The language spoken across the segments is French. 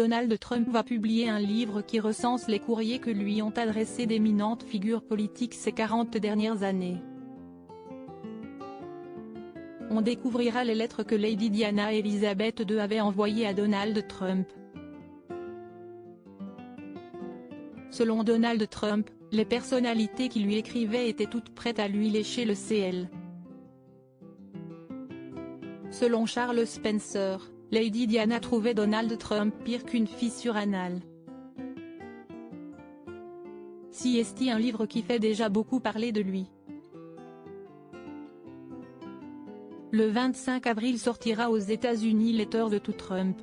Donald Trump va publier un livre qui recense les courriers que lui ont adressés d'éminentes figures politiques ces 40 dernières années. On découvrira les lettres que Lady Diana Elizabeth II avait envoyées à Donald Trump. Selon Donald Trump, les personnalités qui lui écrivaient étaient toutes prêtes à lui lécher le CL. Selon Charles Spencer, Lady Diana trouvait Donald Trump pire qu'une fissure anale. Si est un livre qui fait déjà beaucoup parler de lui. Le 25 avril sortira aux États-Unis Letters to Trump.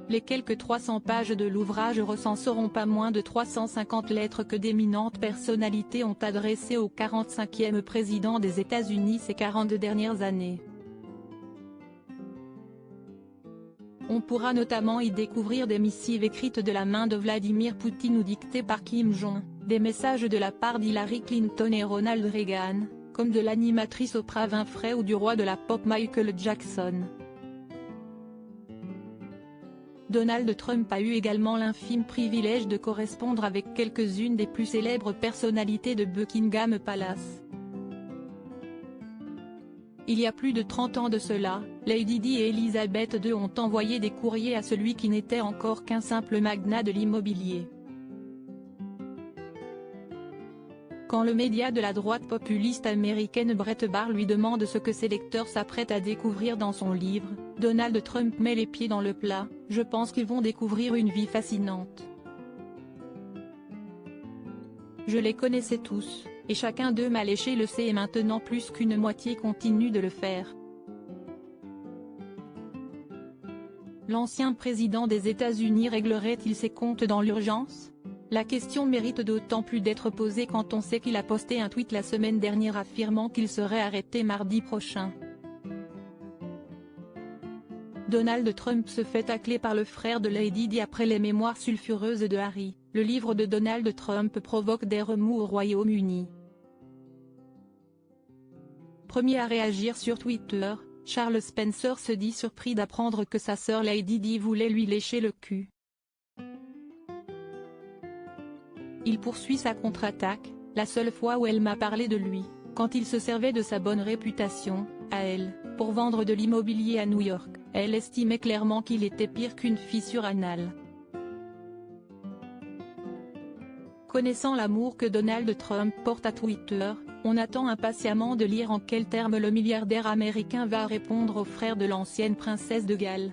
Les quelques 300 pages de l'ouvrage recenseront pas moins de 350 lettres que d'éminentes personnalités ont adressées au 45e président des États-Unis ces 42 dernières années. On pourra notamment y découvrir des missives écrites de la main de Vladimir Poutine ou dictées par Kim Jong, des messages de la part d'Hillary Clinton et Ronald Reagan, comme de l'animatrice Oprah Winfrey ou du roi de la pop Michael Jackson. Donald Trump a eu également l'infime privilège de correspondre avec quelques-unes des plus célèbres personnalités de Buckingham Palace. Il y a plus de 30 ans de cela, Lady Di et Elizabeth II ont envoyé des courriers à celui qui n'était encore qu'un simple magnat de l'immobilier. Quand le média de la droite populiste américaine Breitbart lui demande ce que ses lecteurs s'apprêtent à découvrir dans son livre, Donald Trump met les pieds dans le plat: « Je pense qu'ils vont découvrir une vie fascinante. Je les connaissais tous, et chacun d'eux m'a léché le C et maintenant plus qu'une moitié continue de le faire. » L'ancien président des États-Unis réglerait-il ses comptes dans l'urgence? La question mérite d'autant plus d'être posée quand on sait qu'il a posté un tweet la semaine dernière affirmant qu'il serait arrêté mardi prochain. Donald Trump se fait tacler par le frère de Lady Di après les mémoires sulfureuses de Harry. Le livre de Donald Trump provoque des remous au Royaume-Uni. Premier à réagir sur Twitter, Charles Spencer se dit surpris d'apprendre que sa sœur Lady Di voulait lui lécher le cul. Il poursuit sa contre-attaque: « La seule fois où elle m'a parlé de lui, quand il se servait de sa bonne réputation, à elle, pour vendre de l'immobilier à New York, elle estimait clairement qu'il était pire qu'une fissure anale. » Connaissant l'amour que Donald Trump porte à Twitter, on attend impatiemment de lire en quels termes le milliardaire américain va répondre au frère de l'ancienne princesse de Galles.